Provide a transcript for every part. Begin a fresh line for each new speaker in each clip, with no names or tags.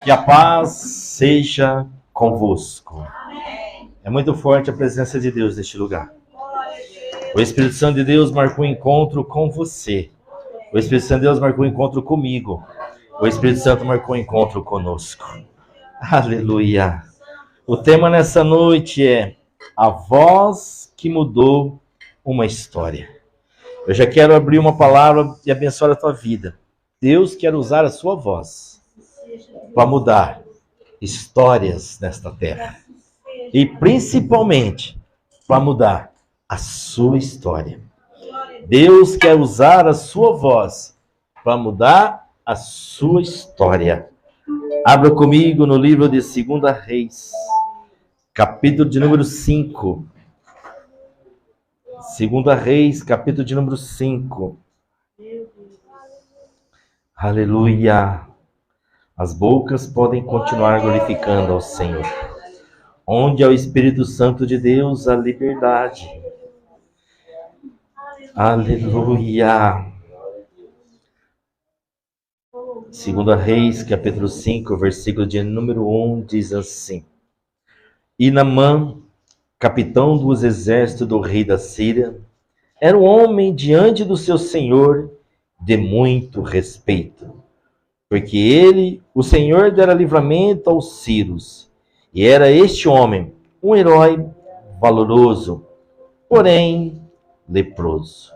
Que a paz seja convosco. É muito forte a presença de Deus neste lugar. O Espírito Santo de Deus marcou um encontro com você. O Espírito Santo de Deus marcou um encontro comigo. O Espírito Santo marcou um encontro conosco. Aleluia. O tema nessa noite é a voz que mudou uma história. Eu já quero abrir uma palavra e abençoar a tua vida. Deus quer usar a sua voz para mudar histórias nesta terra. E principalmente para mudar a sua história. Deus quer usar a sua voz para mudar a sua história. Abra comigo no livro de 2 Reis, capítulo de número 5. 2 Reis, capítulo de número 5. Aleluia. As bocas podem continuar glorificando ao Senhor. Onde é o Espírito Santo de Deus, a liberdade. Aleluia. 2 Reis, capítulo 5, versículo de número 1, diz assim: E Naamã, capitão dos exércitos do rei da Síria, era um homem diante do seu senhor de muito respeito, porque ele, o Senhor, dera livramento aos sírios, e era este homem um herói valoroso, porém leproso.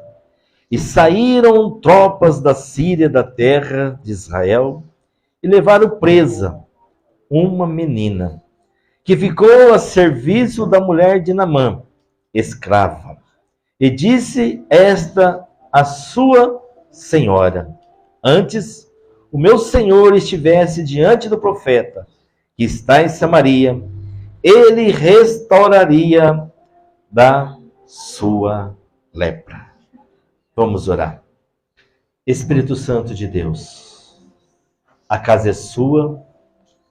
E saíram tropas da Síria da terra de Israel e levaram presa uma menina que ficou a serviço da mulher de Naamã, escrava. E disse esta a sua senhora: antes o meu senhor estivesse diante do profeta, que está em Samaria, ele restauraria da sua lepra. Vamos orar. Espírito Santo de Deus, a casa é sua,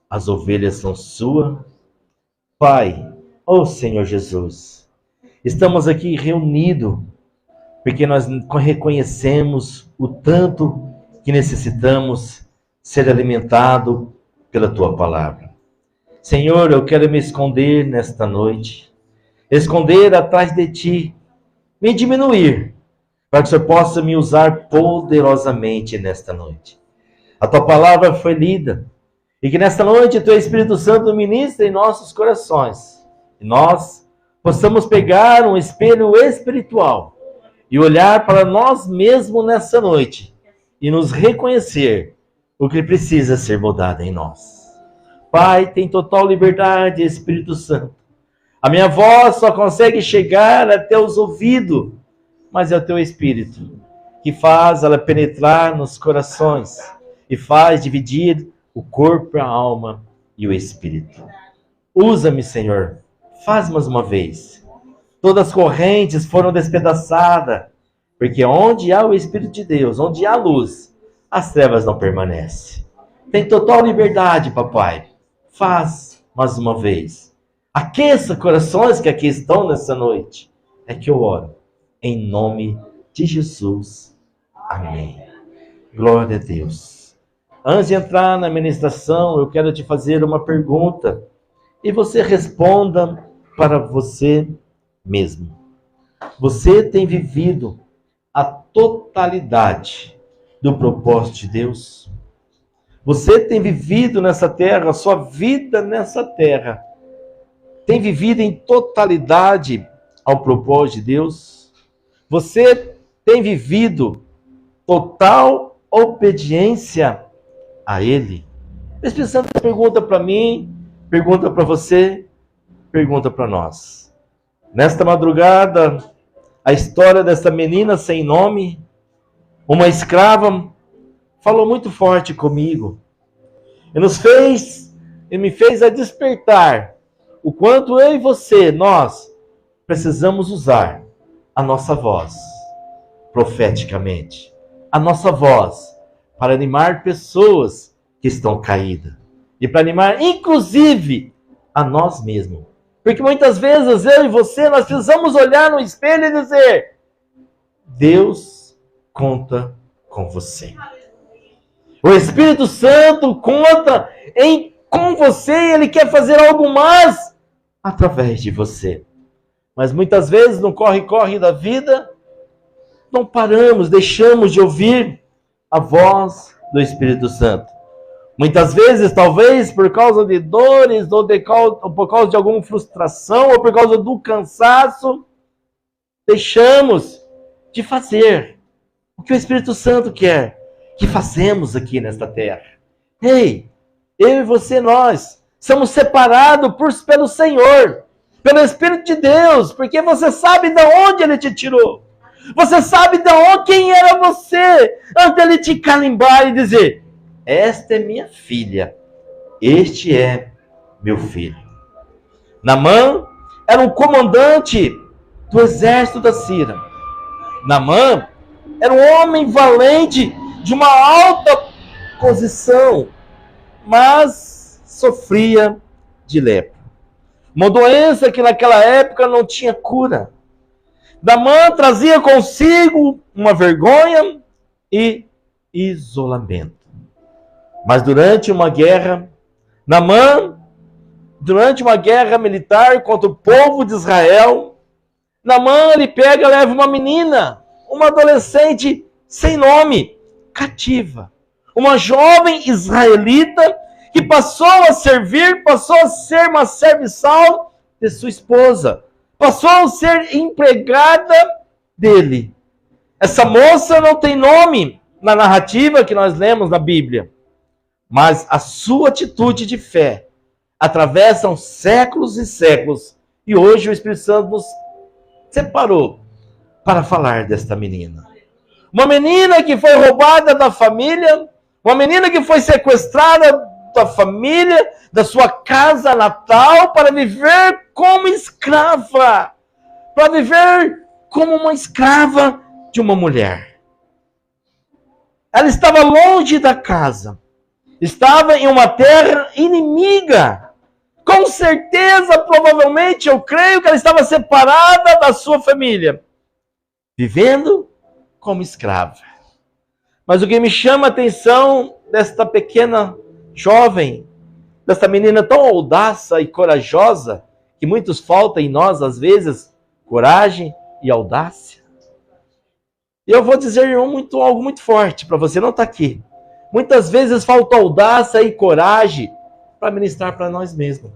as ovelhas são suas. Pai, ó Senhor Jesus, estamos aqui reunidos porque nós reconhecemos o tanto que necessitamos ser alimentados pela Tua palavra. Senhor, eu quero me esconder nesta noite, esconder atrás de Ti, me diminuir, para que o Senhor possa me usar poderosamente nesta noite. A Tua palavra foi lida, e que nesta noite o Teu Espírito Santo ministre em nossos corações, e nós possamos pegar um espelho espiritual e olhar para nós mesmos nessa noite e nos reconhecer o que precisa ser mudado em nós. Pai, tem total liberdade, Espírito Santo. A minha voz só consegue chegar até os ouvidos, mas é o Teu Espírito que faz ela penetrar nos corações e faz dividir o corpo, a alma e o Espírito. Usa-me, Senhor. Faz mais uma vez. Todas as correntes foram despedaçadas, porque onde há o Espírito de Deus, onde há luz, as trevas não permanecem. Tem total liberdade, papai. Faz mais uma vez. Aqueça corações que aqui estão nessa noite. É que eu oro. Em nome de Jesus. Amém. Glória a Deus. Antes de entrar na ministração, eu quero te fazer uma pergunta. E você responda para você mesmo. Você tem vivido a totalidade do propósito de Deus? Você tem vivido nessa terra, a sua vida nessa terra, tem vivido em totalidade ao propósito de Deus? Você tem vivido total obediência a Ele? O Espírito Santo pergunta para mim, pergunta para você, pergunta para nós. Nesta madrugada, a história dessa menina sem nome, uma escrava, falou muito forte comigo. E me fez a despertar o quanto eu e você, nós, precisamos usar a nossa voz profeticamente. A nossa voz para animar pessoas que estão caídas. E para animar, inclusive, a nós mesmos. Porque muitas vezes eu e você, nós precisamos olhar no espelho e dizer: Deus conta com você. O Espírito Santo conta com você e ele quer fazer algo mais através de você. Mas muitas vezes no corre-corre da vida, não paramos, deixamos de ouvir a voz do Espírito Santo. Muitas vezes, talvez por causa de dores, ou por causa de alguma frustração, ou por causa do cansaço, deixamos de fazer o que o Espírito Santo quer que façamos aqui nesta terra. Ei, eu e você, nós, somos separados pelo Senhor, pelo Espírito de Deus, porque você sabe de onde Ele te tirou. Você sabe de onde, quem era você, antes de Ele te carimbar e dizer, esta é minha filha, este é meu filho. Naamã era um comandante do exército da Síria. Naamã era um homem valente, de uma alta posição, mas sofria de lepra. Uma doença que naquela época não tinha cura. Naamã trazia consigo uma vergonha e isolamento. Mas durante uma guerra militar contra o povo de Israel, Naamã ele pega e leva uma menina, uma adolescente sem nome, cativa. Uma jovem israelita que passou a ser uma serviçal de sua esposa. Passou a ser empregada dele. Essa moça não tem nome na narrativa que nós lemos na Bíblia. Mas a sua atitude de fé atravessa séculos e séculos. E hoje o Espírito Santo nos separou para falar desta menina. Uma menina que foi roubada da família, uma menina que foi sequestrada da família, da sua casa natal, para viver como escrava. Para viver como uma escrava de uma mulher. Ela estava longe da casa. Estava em uma terra inimiga. Com certeza, provavelmente, eu creio que ela estava separada da sua família. Vivendo como escrava. Mas o que me chama a atenção desta pequena jovem, desta menina tão audaça e corajosa, que muitos falta em nós, às vezes, coragem e audácia. E eu vou dizer algo muito forte para você, não está aqui. Muitas vezes falta audácia e coragem para ministrar para nós mesmos.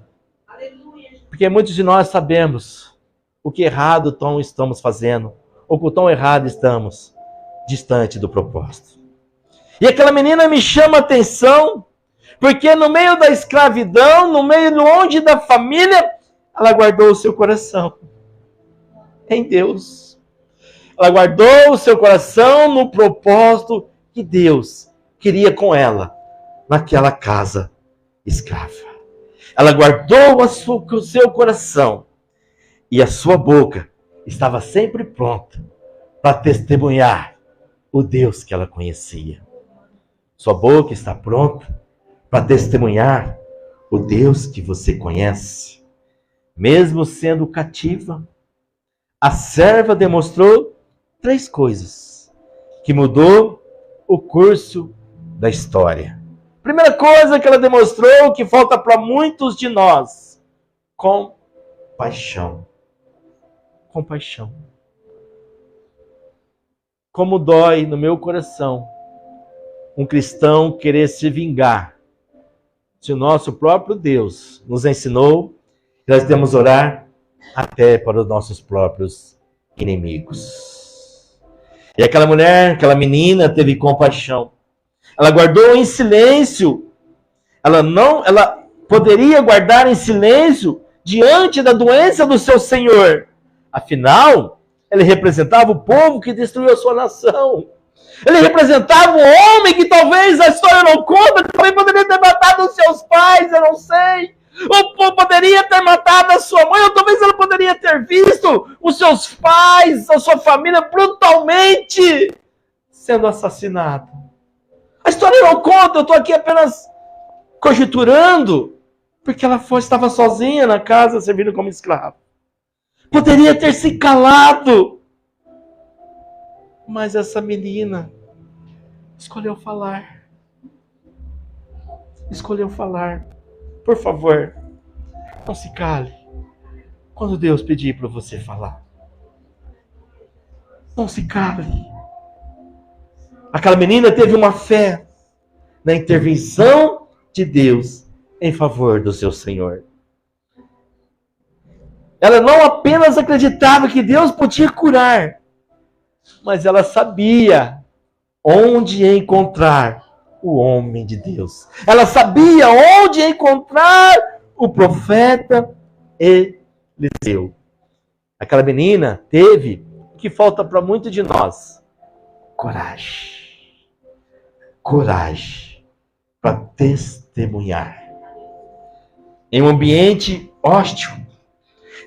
Porque muitos de nós sabemos o que errado estamos fazendo, ou que o tão errado estamos, distante do propósito. E aquela menina me chama a atenção, porque no meio da escravidão, no meio longe da família, ela guardou o seu coração em Deus. Ela guardou o seu coração no propósito que Deus queria com ela, naquela casa escrava. Ela guardou o seu coração e a sua boca estava sempre pronta para testemunhar o Deus que ela conhecia. Sua boca está pronta para testemunhar o Deus que você conhece. Mesmo sendo cativa, a serva demonstrou 3 coisas que mudou o curso da história. Primeira coisa que ela demonstrou, que falta para muitos de nós: compaixão. Compaixão. Como dói no meu coração um cristão querer se vingar, se o nosso próprio Deus nos ensinou que nós devemos orar até para os nossos próprios inimigos. E aquela mulher, aquela menina teve compaixão. Ela guardou em silêncio. Ela poderia guardar em silêncio diante da doença do seu Senhor. Afinal, ele representava o povo que destruiu a sua nação. Ele representava um homem que talvez a história não conta, que também poderia ter matado os seus pais, eu não sei. Ou poderia ter matado a sua mãe, ou talvez ela poderia ter visto os seus pais, a sua família brutalmente sendo assassinados. A história não conta, eu estou aqui apenas conjecturando, porque ela estava sozinha na casa, servindo como escrava. Poderia ter se calado, mas essa menina escolheu falar. escolheu falar. Por favor, não se cale quando Deus pedir para você falar. Não se cale. Aquela menina teve uma fé na intervenção de Deus em favor do seu Senhor. Ela não apenas acreditava que Deus podia curar, mas ela sabia onde encontrar o homem de Deus. Ela sabia onde encontrar o profeta Eliseu. Aquela menina teve o que falta para muitos de nós: coragem. Coragem para testemunhar. Em um ambiente hostil,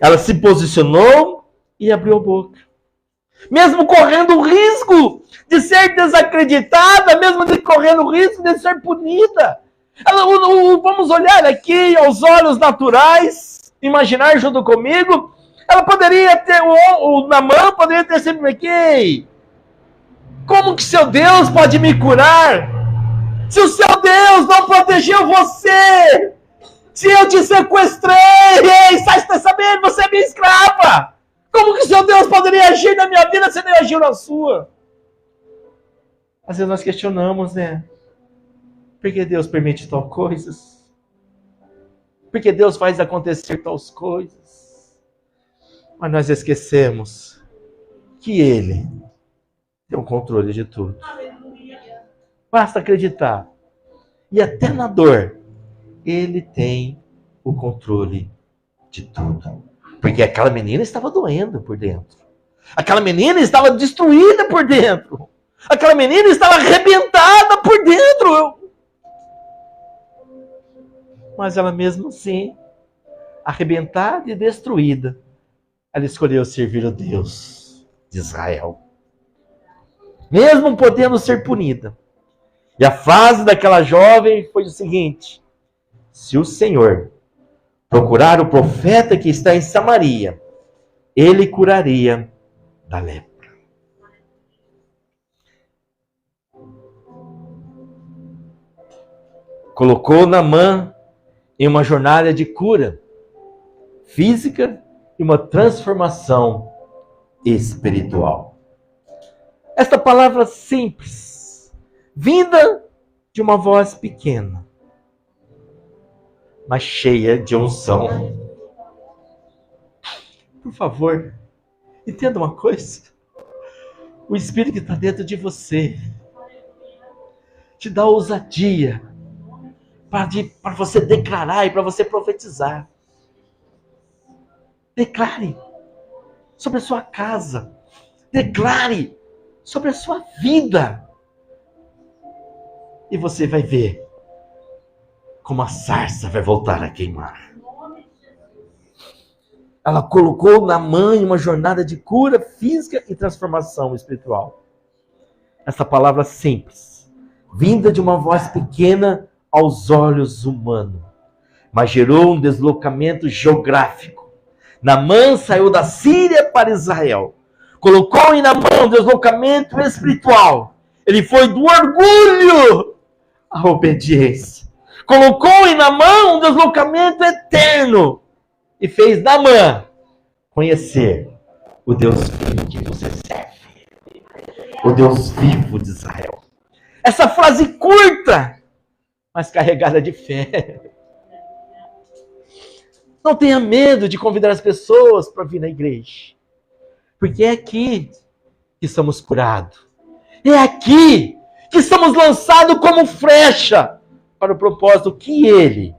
ela se posicionou e abriu a boca. Mesmo correndo o risco de ser desacreditada, mesmo correndo o risco de ser punida. Vamos olhar aqui aos olhos naturais, imaginar junto comigo, ela poderia ter, o Naamã poderia ter sempre aqui. Como que seu Deus pode me curar? Se o seu Deus não protegeu você, se eu te sequestrei, está sabendo, você é minha escrava. Como que seu Deus poderia agir na minha vida se ele agiu na sua? Às vezes nós questionamos, né? Por que Deus permite tal coisas? Por que Deus faz acontecer tais coisas? Mas nós esquecemos que Ele tem o controle de tudo. Basta acreditar. E até na dor, Ele tem o controle de tudo. Porque aquela menina estava doendo por dentro. Aquela menina estava destruída por dentro. Aquela menina estava arrebentada por dentro. Mas ela mesmo assim, arrebentada e destruída, ela escolheu servir o Deus de Israel. Mesmo podendo ser punida. E a frase daquela jovem foi o seguinte: se o Senhor procurar o profeta que está em Samaria, ele curaria da lepra. Colocou Naamã em uma jornada de cura física e uma transformação espiritual. Esta palavra simples, vinda de uma voz pequena, mas cheia de unção. Por favor, entenda uma coisa. O Espírito que está dentro de você te dá ousadia para você declarar e para você profetizar. Declare sobre a sua casa. Declare sobre a sua vida. E você vai ver como a sarça vai voltar a queimar. Ela colocou Naamã em uma jornada de cura física e transformação espiritual. Essa palavra simples, vinda de uma voz pequena aos olhos humanos, mas gerou um deslocamento geográfico. Naamã saiu da Síria para Israel. Colocou em Naamã um deslocamento espiritual. Ele foi do orgulho à obediência. Colocou em Naamã um deslocamento eterno e fez Naamã conhecer o Deus vivo que você serve, o Deus vivo de Israel. Essa frase curta, mas carregada de fé. Não tenha medo de convidar as pessoas para vir na igreja, porque é aqui que somos curados. É aqui que somos lançados como flecha para o propósito que Ele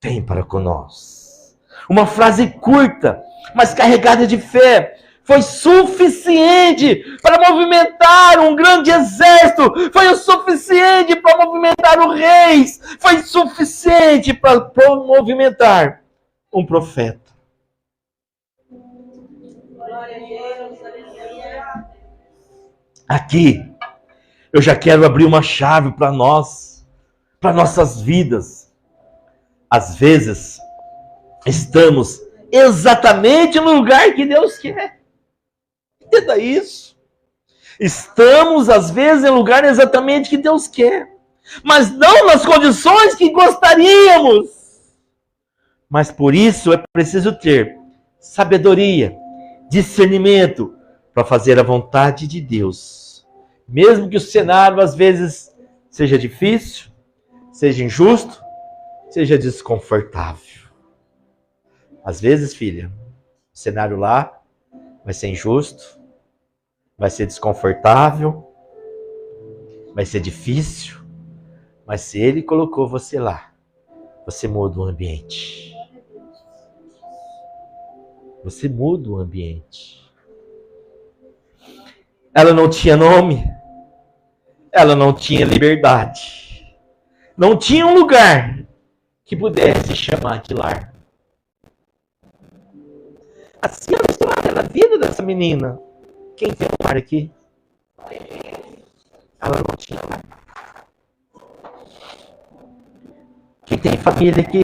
tem para conosco. Uma frase curta, mas carregada de fé, foi suficiente para movimentar um grande exército. Foi o suficiente para movimentar o rei. Foi suficiente para movimentar um profeta. Aqui, eu já quero abrir uma chave para nós, para nossas vidas. Às vezes, estamos exatamente no lugar que Deus quer. Entenda isso. Estamos, às vezes, em lugar exatamente que Deus quer. mas não nas condições que gostaríamos. Mas por isso é preciso ter sabedoria, discernimento para fazer a vontade de Deus. Mesmo que o cenário às vezes seja difícil, seja injusto, seja desconfortável. Às vezes, filha, o cenário lá vai ser injusto, vai ser desconfortável, vai ser difícil, mas se Ele colocou você lá, você muda o ambiente. Você muda o ambiente. Ela não tinha nome, ela não tinha liberdade, não tinha um lugar que pudesse chamar de lar. Assim é a história da vida dessa menina. Quem tem um lar aqui? Ela não tinha lar. Quem tem família aqui?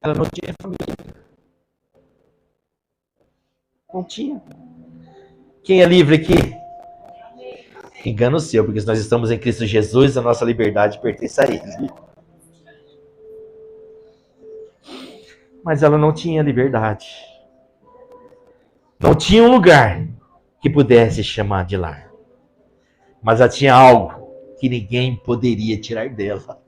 Ela não tinha família. Não tinha. Quem é livre aqui? Engano seu, porque se nós estamos em Cristo Jesus, a nossa liberdade pertence a Ele. Mas ela não tinha liberdade. Não tinha um lugar que pudesse chamar de lar. Mas ela tinha algo que ninguém poderia tirar dela.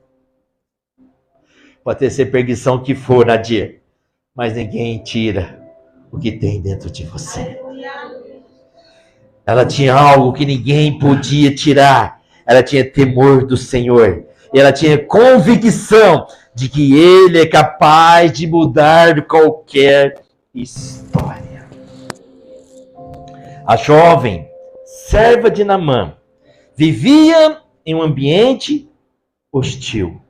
Pode ser perdição que for, Nadir, mas ninguém tira o que tem dentro de você. Ela tinha algo que ninguém podia tirar. Ela tinha temor do Senhor. E ela tinha convicção de que Ele é capaz de mudar qualquer história. A jovem serva de Naamã vivia em um ambiente hostil,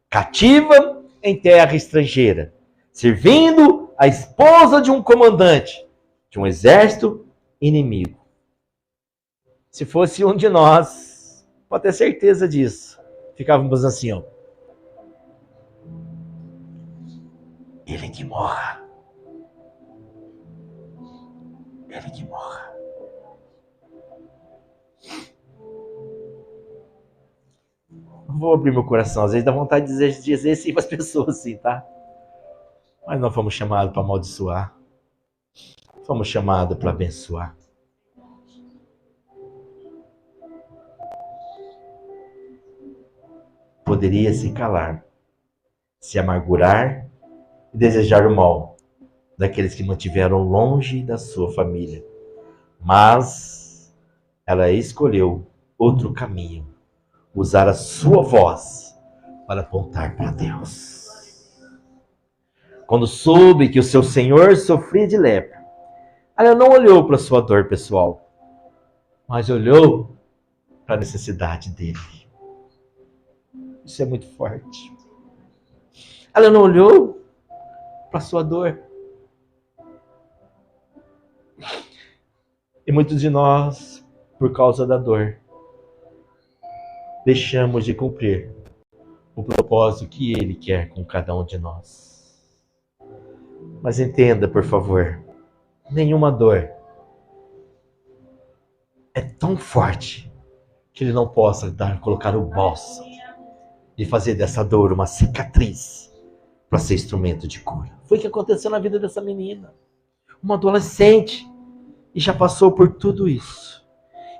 cativa em terra estrangeira, servindo a esposa de um comandante de um exército inimigo. Se fosse um de nós, pode ter certeza disso, ficávamos assim, ó. Ele que morra. Ele que morra. Não vou abrir meu coração, às vezes dá vontade de dizer sim para as pessoas, assim, tá? Mas não fomos chamados para amaldiçoar. Fomos chamados para abençoar. Poderia se calar, se amargurar e desejar o mal daqueles que mantiveram longe da sua família. Mas ela escolheu outro caminho, usar a sua voz para apontar para Deus. Quando soube que o seu senhor sofria de lepra, ela não olhou para a sua dor pessoal, mas olhou para a necessidade dele. Isso é muito forte. Ela não olhou para a sua dor. E muitos de nós, por causa da dor, deixamos de cumprir o propósito que Ele quer com cada um de nós. Mas entenda, por favor, nenhuma dor é tão forte que Ele não possa colocar o bálsamo de fazer dessa dor uma cicatriz para ser instrumento de cura. Foi o que aconteceu na vida dessa menina. Uma adolescente, e já passou por tudo isso.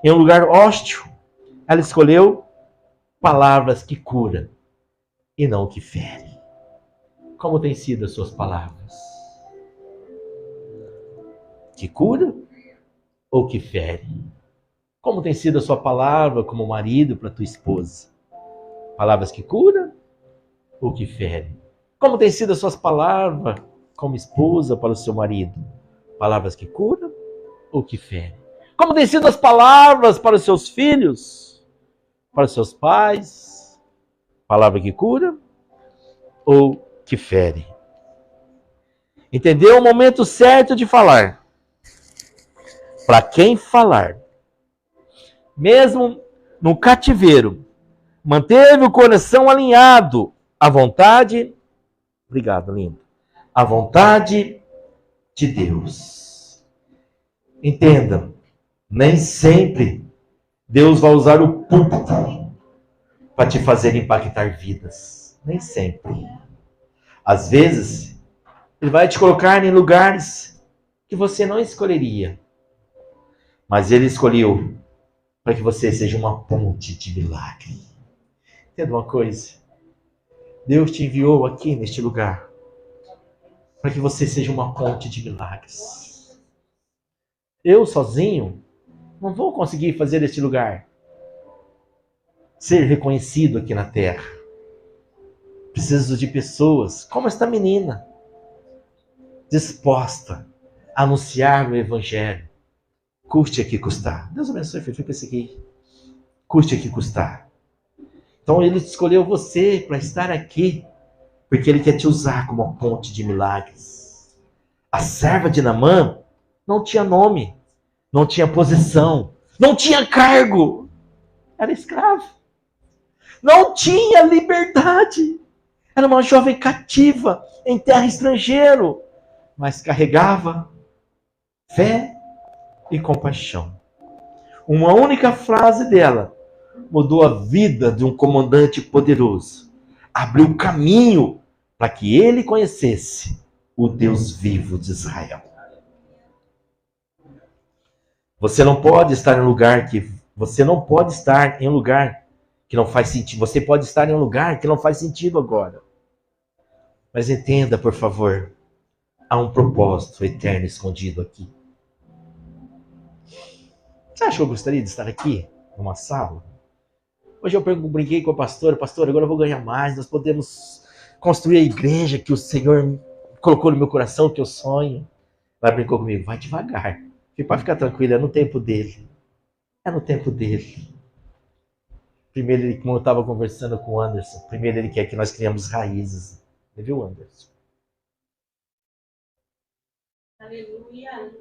Em um lugar hostil, ela escolheu palavras que curam e não que ferem. Como têm sido as suas palavras? Que cura ou que fere? Como tem sido a sua palavra como marido para tua esposa? Palavras que curam ou que ferem? Como tem sido as suas palavras como esposa para o seu marido? Palavras que curam ou que ferem? Como tem sido as palavras para os seus filhos? Para os seus pais? Palavra que cura ou que fere? Entendeu o momento certo de falar? Para quem falar? Mesmo no cativeiro, manteve o coração alinhado à vontade, obrigado, lindo, à vontade de Deus. Entenda, nem sempre Deus vai usar o púlpito para te fazer impactar vidas. Nem sempre. Às vezes, ele vai te colocar em lugares que você não escolheria. Mas ele escolheu para que você seja uma ponte de milagre. Entenda uma coisa? Deus te enviou aqui neste lugar para que você seja uma ponte de milagres. Eu sozinho não vou conseguir fazer este lugar ser reconhecido aqui na terra. Preciso de pessoas como esta menina, disposta a anunciar o evangelho. Custe aqui custar. Deus abençoe, filho. Fica esse aqui. Custe aqui custar. Então ele escolheu você para estar aqui, porque ele quer te usar como uma ponte de milagres. A serva de Naamã não tinha nome, não tinha posição, não tinha cargo. Era escravo. Não tinha liberdade. Era uma jovem cativa em terra estrangeira, mas carregava fé e compaixão. Uma única frase dela mudou a vida de um comandante poderoso. Abriu caminho para que ele conhecesse o Deus vivo de Israel. Você não pode estar em um lugar que não faz sentido. Você pode estar em um lugar que não faz sentido agora. Mas entenda, por favor, há um propósito eterno escondido aqui. Você acha que eu gostaria de estar aqui, numa sala? Hoje eu brinquei com a pastora, agora eu vou ganhar mais, nós podemos construir a igreja que o Senhor colocou no meu coração, que eu sonho. Ela brincou comigo, vai devagar. Pode ficar tranquilo, é no tempo dele. É no tempo dele. Primeiro, ele, como eu estava conversando com o Anderson, primeiro ele quer que nós criamos raízes. Você viu, Anderson?
Aleluia.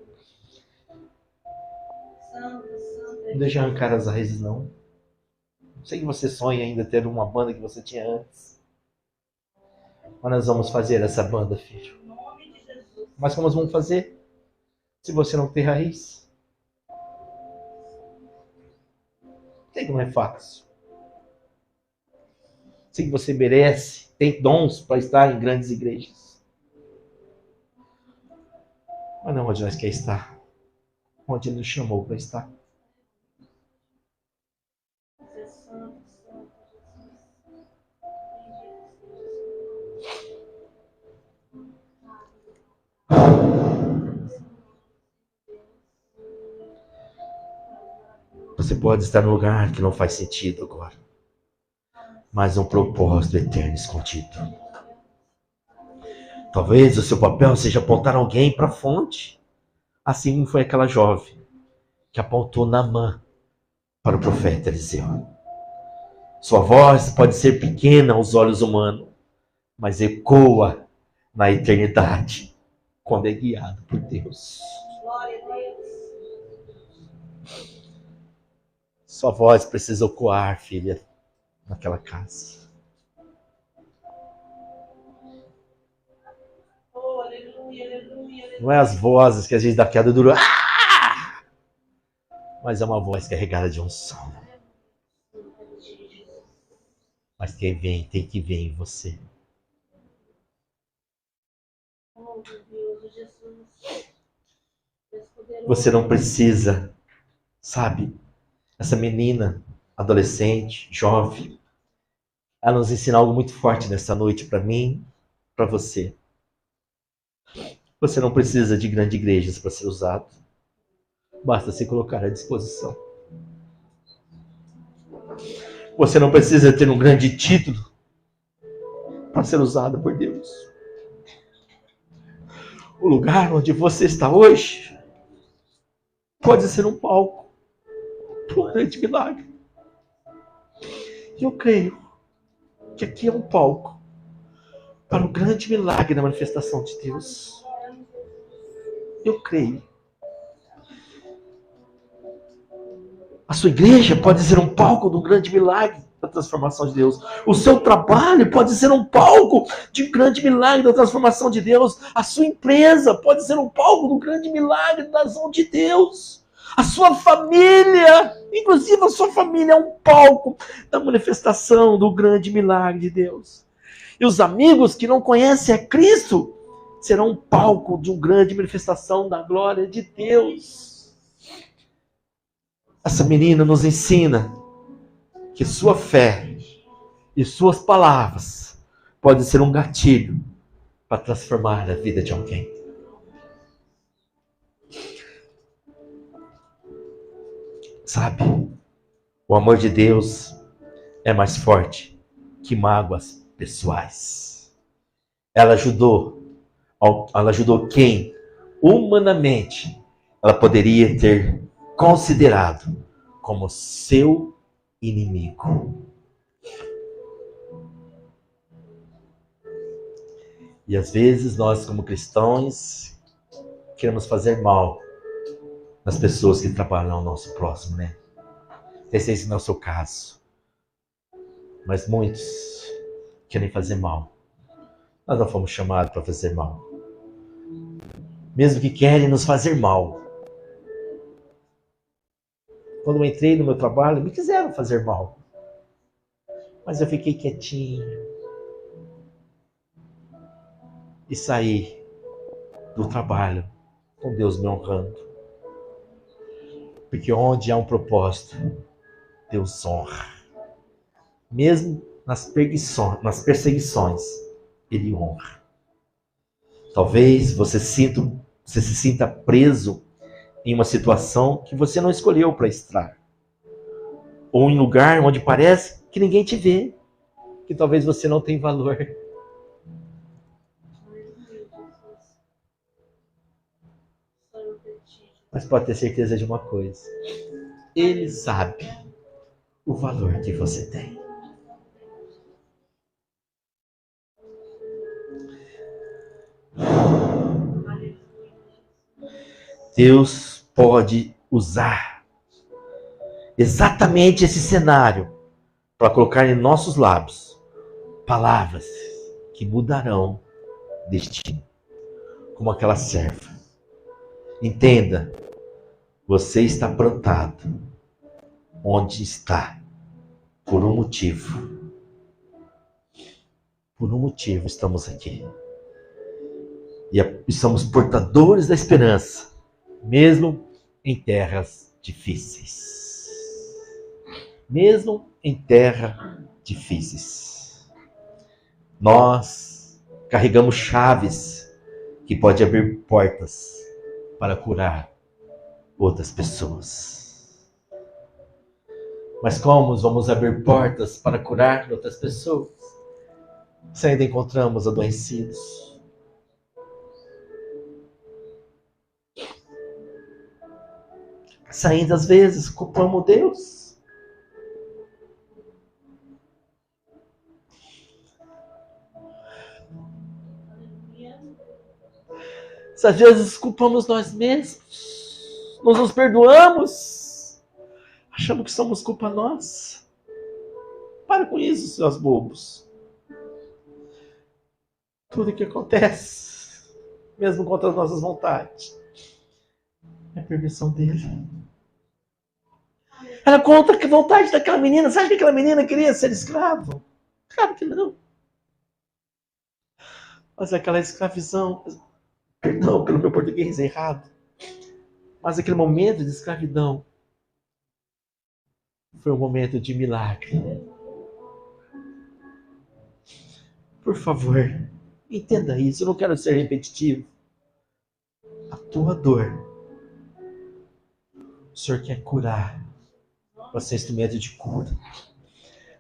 Santo.
Não deixa arrancar as raízes, não. Não sei que você sonha ainda ter uma banda que você tinha antes. Mas nós vamos fazer essa banda, filho.
Em nome de Jesus.
Mas como nós vamos fazer? Se você não tem raiz. Sei que não é fácil. Sei que você merece, tem dons para estar em grandes igrejas. Mas não onde nós quer estar. Onde ele nos chamou para estar.
Santo,
Você pode estar num lugar que não faz sentido agora, mas um propósito eterno escondido. Talvez o seu papel seja apontar alguém para a fonte. Assim foi aquela jovem que apontou Naamã para o profeta Eliseu. Sua voz pode ser pequena aos olhos humanos, mas ecoa na eternidade quando é guiado por Deus.
glória a Deus.
Sua voz precisa ecoar, filha, naquela casa.
Oh, aleluia.
Não é as vozes que às vezes dá queda dura, mas é uma voz carregada de unção. Mas quem vem tem que ver em você.
Oh, meu Deus, Jesus.
Você não precisa, sabe? Essa menina, adolescente, jovem, ela nos ensina algo muito forte nessa noite para mim, para você. Você não precisa de grandes igrejas para ser usado. Basta se colocar à disposição. Você não precisa ter um grande título para ser usado por Deus. O lugar onde você está hoje pode ser um palco para um grande milagre. E eu creio que aqui é um palco para um grande milagre na manifestação de Deus. Eu creio. A sua igreja pode ser um palco de um grande milagre da transformação de Deus. O seu trabalho pode ser um palco de um grande milagre da transformação de Deus. A sua empresa pode ser um palco do grande milagre da ação de Deus. A sua família, inclusive a sua família, é um palco da manifestação do grande milagre de Deus. E os amigos que não conhecem a Cristo serão um palco de uma grande manifestação da glória de Deus. Essa menina nos ensina que sua fé e suas palavras podem ser um gatilho para transformar a vida de alguém. Sabe, o amor de Deus é mais forte que mágoas pessoais. Ela ajudou quem, humanamente, ela poderia ter considerado como seu inimigo. E às vezes nós, como cristãos, queremos fazer mal nas pessoas que trabalham ao nosso próximo, né? Esse não é o seu caso. Mas muitos querem fazer mal. Nós não fomos chamados para fazer mal. Mesmo que querem nos fazer mal. Quando eu entrei no meu trabalho, me quiseram fazer mal. Mas eu fiquei quietinho. E saí do trabalho com Deus me honrando. Porque onde há um propósito, Deus honra. Mesmo nas perseguições, Ele honra. Talvez você se sinta preso em uma situação que você não escolheu para estar. Ou em um lugar onde parece que ninguém te vê. Que talvez você não tenha valor. Mas pode ter certeza de uma coisa. Ele sabe o valor que você tem. Deus pode usar exatamente esse cenário para colocar em nossos lábios palavras que mudarão destino. Como aquela serva. Entenda, você está plantado onde está por um motivo. Por um motivo estamos aqui. E somos portadores da esperança, mesmo em terras difíceis. Mesmo em terras difíceis. Nós carregamos chaves que podem abrir portas para curar outras pessoas. Mas como vamos abrir portas para curar outras pessoas se ainda encontramos adoecidos? Se ainda às vezes culpamos Deus? Se às vezes culpamos nós mesmos? Nós nos perdoamos? Achamos que somos culpa nossa? Para com isso, seus bobos. Tudo que acontece, mesmo contra as nossas vontades, é permissão dele. Era contra a vontade daquela menina. Você acha que aquela menina queria ser escravo? Claro que não. Mas aquela escravidão, perdão pelo meu português errado, mas aquele momento de escravidão foi um momento de milagre. Por favor, entenda isso. Eu não quero ser repetitivo. A tua dor, o Senhor quer curar. Você é instrumento de cura.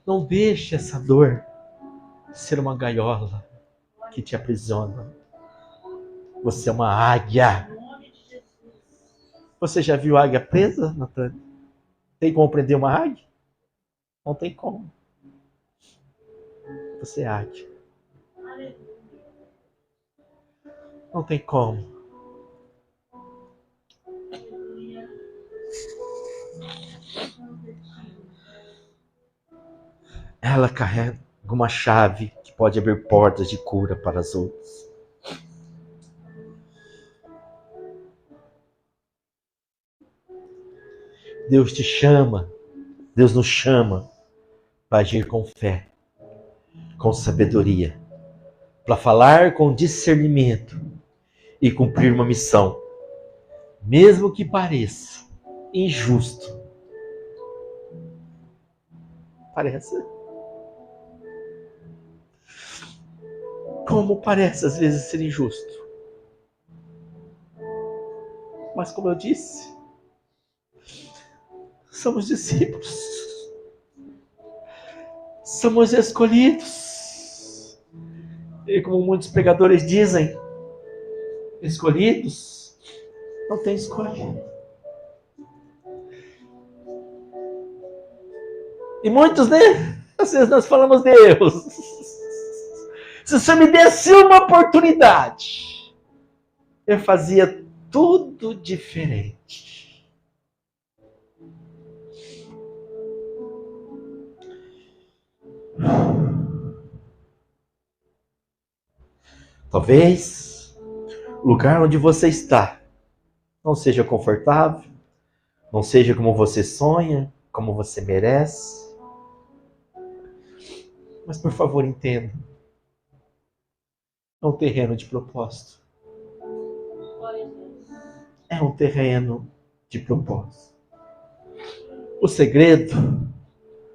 Não deixe essa dor ser uma gaiola que te aprisiona. Você é uma águia. Você já viu águia presa, Natânia? Tem como prender uma águia? Não tem como. Você é águia. Não tem como. Ela carrega uma chave que pode abrir portas de cura para as outras. Deus te chama, Deus nos chama para agir com fé, com sabedoria, para falar com discernimento e cumprir uma missão, mesmo que pareça injusto. Parece? Como parece às vezes ser injusto. Mas como eu disse, somos discípulos. Somos escolhidos. E como muitos pregadores dizem, escolhidos não tem escolha. E muitos, né? Às vezes nós falamos, Deus, se o Senhor me desse uma oportunidade, eu fazia tudo diferente. Talvez o lugar onde você está não seja confortável, não seja como você sonha, como você merece. Mas por favor, entenda. É um terreno de propósito. É um terreno de propósito. O segredo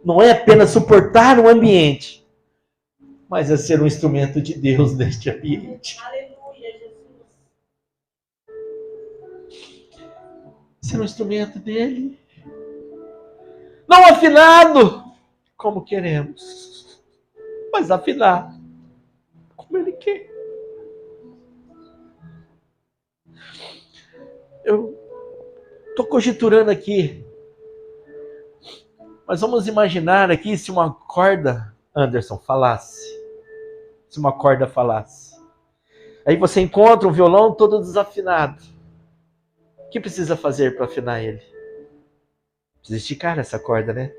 não é apenas suportar um ambiente, mas é ser um instrumento de Deus neste ambiente.
Aleluia, Jesus.
Ser um instrumento dele. Não afinado como queremos, mas afinar como ele quer. Eu estou conjecturando aqui, mas vamos imaginar aqui se uma corda, Anderson, falasse. Se uma corda falasse. Aí você encontra um violão todo desafinado. O que precisa fazer para afinar ele? Precisa esticar essa corda, né?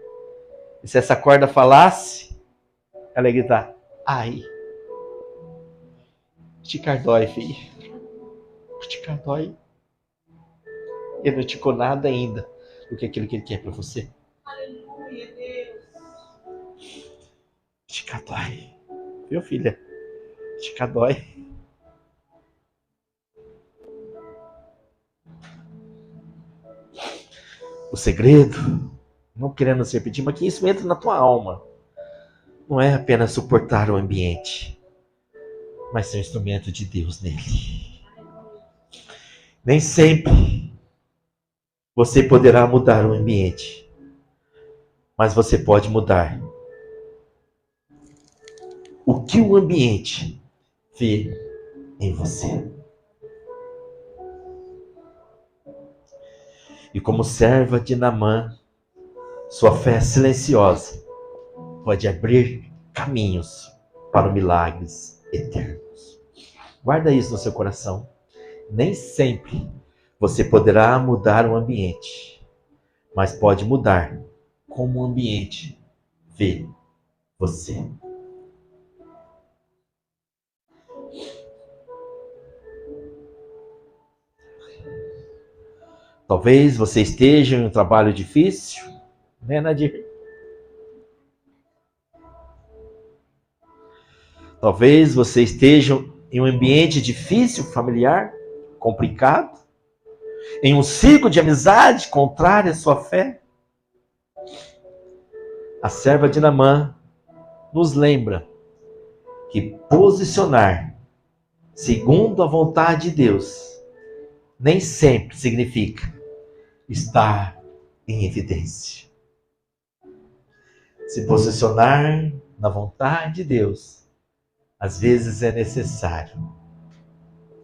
E se essa corda falasse, ela ia gritar, ai. Esticar dói, filho. Esticar dói. Ele não esticou nada ainda do que aquilo que ele quer para você.
Aleluia, Deus.
Esticar dói. Viu, filha? Esticar dói. O segredo, não querendo se repetir, mas que isso entra na tua alma. Não é apenas suportar o ambiente, mas ser um instrumento de Deus nele. Nem sempre você poderá mudar o ambiente, mas você pode mudar o que o ambiente vê em você. E como serva de Naamã, sua fé silenciosa pode abrir caminhos para milagres eternos. Guarda isso no seu coração. Nem sempre você poderá mudar o ambiente, mas pode mudar como o ambiente vê você. Talvez você esteja em um trabalho difícil, né, Nadir? Talvez você esteja em um ambiente difícil, familiar, complicado, em um ciclo de amizade contrário à sua fé. A serva de Naamã nos lembra que posicionar segundo a vontade de Deus nem sempre significa estar em evidência. Se posicionar na vontade de Deus, às vezes é necessário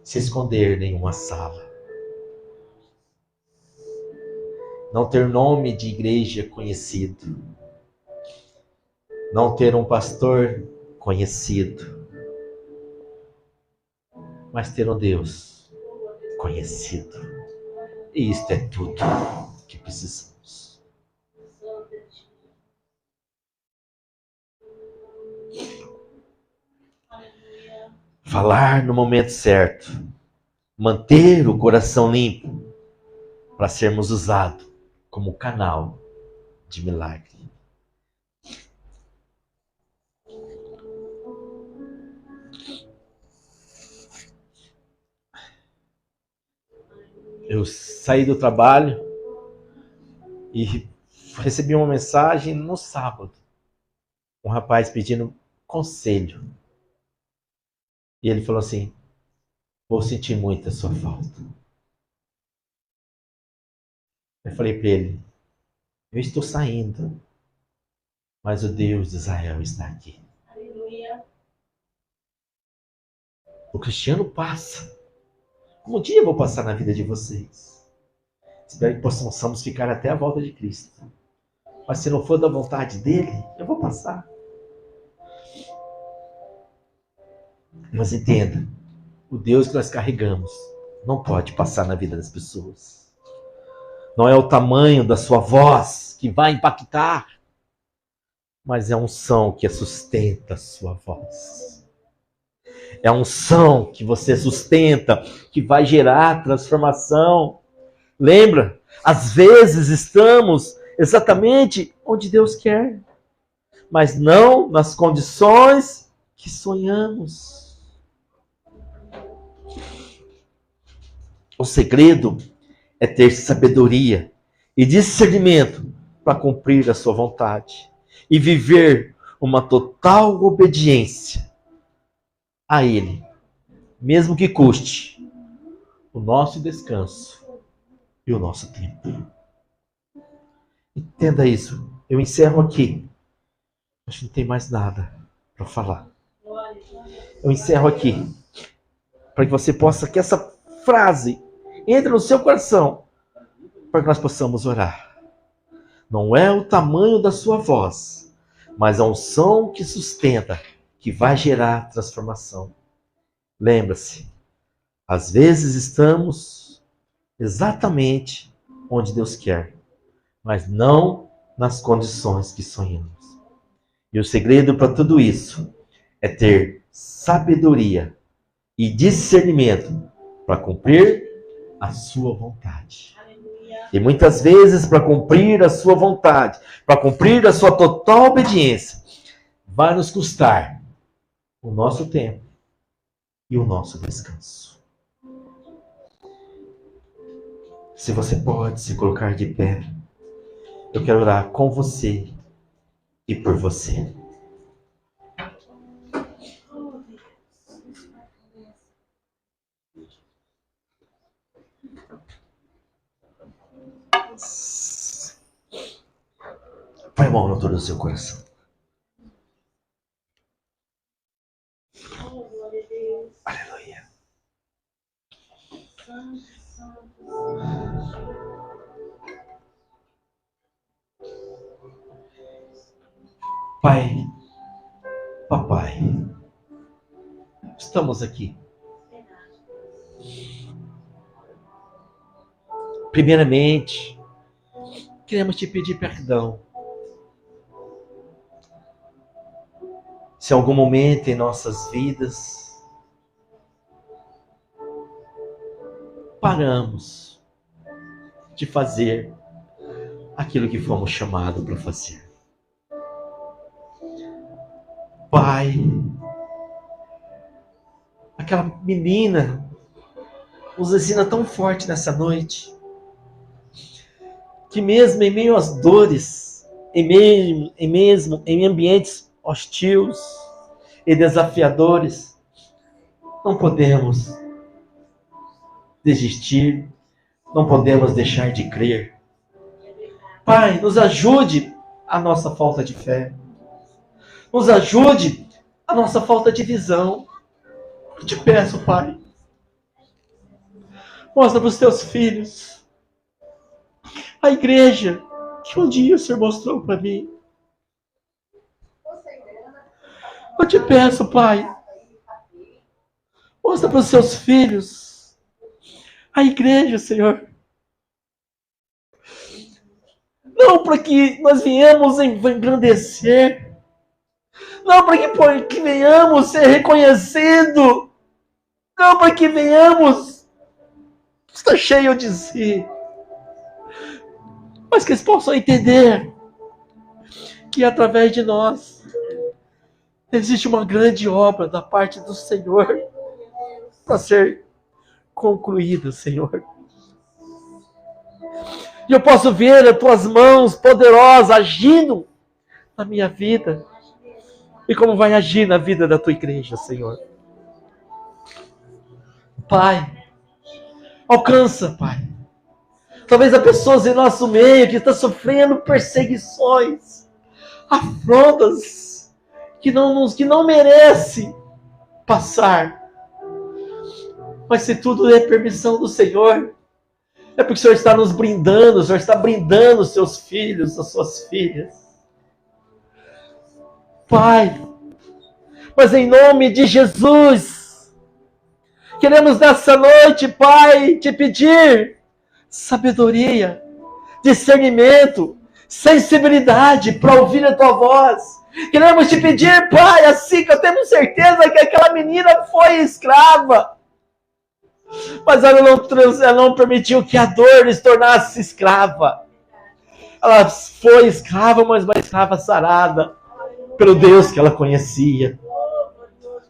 se esconder em uma sala. Não ter nome de igreja conhecido. Não ter um pastor conhecido. Mas ter um Deus conhecido. E isto é tudo que precisamos. Falar no momento certo. Manter o coração limpo para sermos usados como canal de milagre. Eu saí do trabalho e recebi uma mensagem no sábado. Um rapaz pedindo conselho. E ele falou assim: vou sentir muito a sua falta. Eu falei para ele: eu estou saindo, mas o Deus de Israel está aqui.
Aleluia.
O Cristiano passa. Um dia eu vou passar na vida de vocês. Espero que possamos ficar até a volta de Cristo. Mas se não for da vontade dele, eu vou passar. Mas entenda, o Deus que nós carregamos não pode passar na vida das pessoas. Não é o tamanho da sua voz que vai impactar, mas é a unção que sustenta a sua voz. É a unção que você sustenta, que vai gerar transformação. Lembra? Às vezes estamos exatamente onde Deus quer, mas não nas condições que sonhamos. O segredo é ter sabedoria e discernimento para cumprir a sua vontade e viver uma total obediência a Ele, mesmo que custe o nosso descanso e o nosso tempo. Entenda isso. Eu encerro aqui. Acho que não tem mais nada para falar. Eu encerro aqui para que você possa, que essa frase entre no seu coração, para que nós possamos orar. Não é o tamanho da sua voz, mas a unção que sustenta, que vai gerar transformação. Lembra-se, às vezes estamos exatamente onde Deus quer, mas não nas condições que sonhamos. E o segredo para tudo isso é ter sabedoria e discernimento para cumprir a sua vontade. E muitas vezes, para cumprir a sua vontade, para cumprir a sua total obediência, vai nos custar o nosso tempo e o nosso descanso. Se você pode se colocar de pé, eu quero orar com você e por você. Põe a mão na altura do seu coração. Aleluia. Pai, papai, estamos aqui. Primeiramente, queremos te pedir perdão. Se em algum momento em nossas vidas paramos de fazer aquilo que fomos chamados para fazer. Pai, aquela menina nos ensina tão forte nessa noite, que mesmo em meio às dores, em ambientes hostis e desafiadores, não podemos desistir, não podemos deixar de crer. Pai, nos ajude a nossa falta de fé. Nos ajude a nossa falta de visão. Eu te peço, Pai. Mostra para os teus filhos a igreja que um dia o Senhor mostrou para mim. Eu te peço, Pai. Mostra para os seus filhos a igreja, Senhor. Não para que nós venhamos engrandecer. Não para que venhamos ser reconhecidos. Não para que venhamos estar cheio de si.
mas que eles possam entender que através de nós existe uma grande obra da parte do Senhor para ser concluída, Senhor. E eu posso ver as tuas mãos poderosas agindo na minha vida e como vai agir na vida da tua igreja, Senhor. Pai, alcança, Pai. Talvez há pessoas em nosso meio que estão sofrendo perseguições, afrontas que não merece passar. Mas se tudo é permissão do Senhor, é porque o Senhor está nos brindando, o Senhor está brindando os seus filhos, as suas filhas. Pai, mas em nome de Jesus, queremos nessa noite, Pai, te pedir sabedoria, discernimento, sensibilidade para ouvir a tua voz. Queremos te pedir, Pai, assim que eu tenho certeza que aquela menina foi escrava, mas ela não permitiu que a dor lhes tornasse escrava. Ela foi escrava, mas uma escrava sarada pelo Deus que ela conhecia.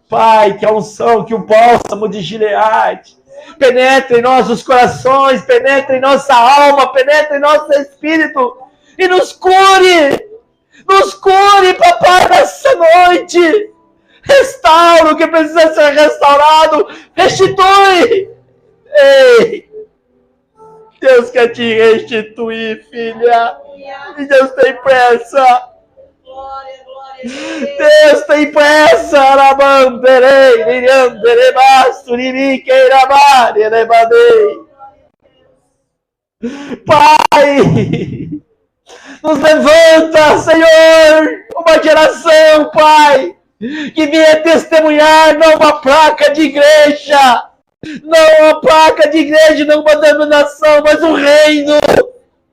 Pai, que a unção, que o bálsamo de Gileade penetre em nossos corações, penetre em nossa alma, penetre em nosso espírito e nos cure. Nos cure, papai, nessa noite. Restaura o que precisa ser restaurado. Restitui. Ei, Deus quer te restituir, filha. E Deus tem pressa. Deus tem pressa. Arabanderei, lirianderei, basturiri, queirabari, elebadei. Pai, nos levanta, Senhor, uma geração, Pai, que venha testemunhar não uma placa de igreja, não uma placa de igreja, não uma denominação, mas um reino.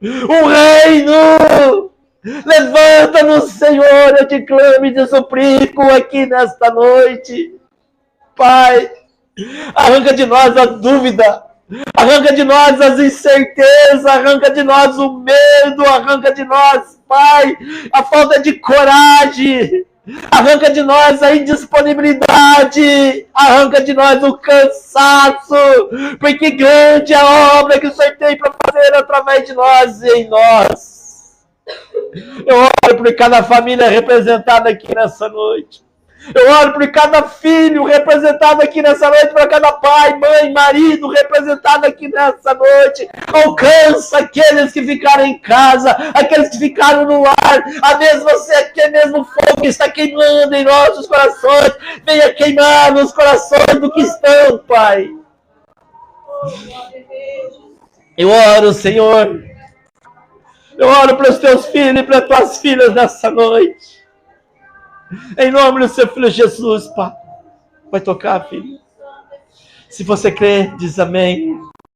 Um reino. Levanta-nos, Senhor, eu te clamo e te suplico aqui nesta noite. Pai, arranca de nós a dúvida, arranca de nós as incertezas, arranca de nós o medo, arranca de nós, Pai, a falta de coragem, arranca de nós a indisponibilidade, arranca de nós o cansaço, porque grande é a obra que o Senhor tem para fazer através de nós e em nós. Eu oro por cada família representada aqui nessa noite. Eu oro por cada filho representado aqui nessa noite, por cada pai, mãe, marido representado aqui nessa noite. Alcança aqueles que ficaram em casa, aqueles que ficaram no lar. A mesmo que mesmo fogo que está queimando em nossos corações, venha queimar nos corações do que estão, Pai. Eu oro, Senhor. Eu oro para os teus filhos e para as tuas filhas nessa noite. Em nome do seu filho Jesus, Pai. Vai tocar, filho. Se você crê, diz amém.